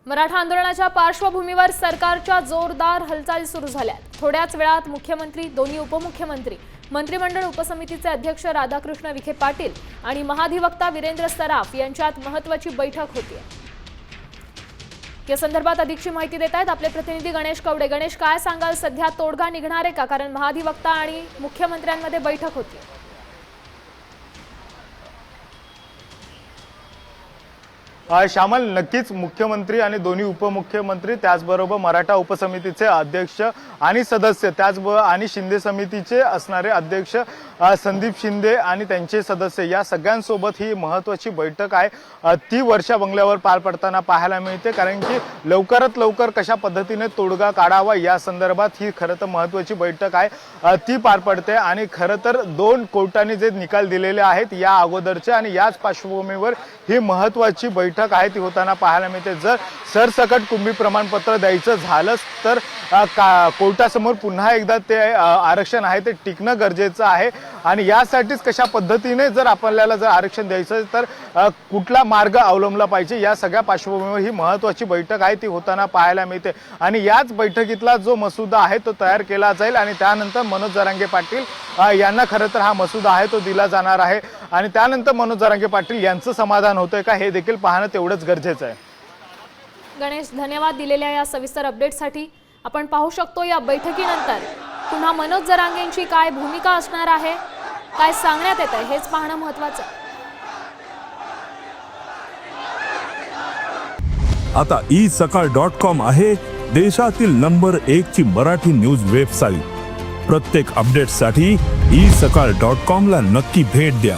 मराठा आंदोलनाच्या पार्श्वभूमीवर सरकारच्या जोरदार हालचाली सुरू झाल्या। थोड्याच वेळात मुख्यमंत्री, दोन्ही उपमुख्यमंत्री, मंत्रिमंडळ उपसमितीचे अध्यक्ष राधाकृष्ण विखे पाटील आणि महाधिवक्ता वीरेंद्र सराफ यांच्यात महत्त्वाची बैठक होती। या संदर्भात अधिकची माहिती देत आहेत आपले प्रतिनिधी गणेश कवडे। गणेश, काय सांगाल, सध्या तोडगा निघणार आहे का? कारण महाधिवक्ता आणि मुख्यमंत्र्यांमध्ये बैठक होती। श्यामल, नक्कीच मुख्यमंत्री आणि दोन्ही उपमुख्यमंत्री, त्याचबरोबर मराठा उपसमितीचे अध्यक्ष आणि सदस्य, त्याचबरोबर आणि शिंदे समितीचे असणारे अध्यक्ष संदीप शिंदे आणि त्यांचे सदस्य, या सगळ्यांसोबत ही महत्त्वाची बैठक आहे ती वर्षा बंगल्यावर पार पडताना पाहायला मिळते। कारण की लवकरात लवकर कशा पद्धतीने तोडगा काढावा या संदर्भात ही खरं तर महत्त्वाची बैठक आहे ती पार पडते। आणि खरं तर 2 कोर्टाने जे निकाल दिलेले आहेत या अगोदरचे आणि याच पार्श्वभूमीवर ही महत्त्वाची बैठक आहे ती होताना पाहायला मिळते। जर सरसकट कुणबी प्रमाणपत्र द्यायचं झालंच तर कोर्टासमोर पुन्हा एकदा ते आरक्षण आहे ते टिकणं गरजेचं आहे। आणि यासाठीच कशा पद्धतीने जर आपल्याला जर आरक्षण द्यायचं तर कुठला मार्ग अवलंबला पाहिजे या सगळ्या पार्श्वभूमीवर ही महत्त्वाची बैठक आहे ती होताना पाहायला मिळते। आणि याच बैठकीतला जो मसुदा आहे तो तयार केला जाईल आणि त्यानंतर मनोज जरांगे पाटील यांना खरं तर हा मसुदा आहे तो दिला जाणार आहे। आणि त्यानंतर मनोज जरांगे पाटील यांचं समाधान होतंय का हे देखील पाहणं तेवढंच गरजेचं आहे। गणेश, धन्यवाद दिलेल्या या सविस्तर अपडेटसाठी। आपण पाहू शकतो या बैठकीनंतर पुन्हा मनोज जरांगेंची काय भूमिका असणार आहे, काय सांगण्यात येत आहे हेच पाहणं महत्त्वाचं आहे। आता isakal.com आहे देशातील नंबर 1 ची मराठी न्यूज वेबसाईट। प्रत्येक अपडेटसाठी isakal.com ला नक्की भेट द्या।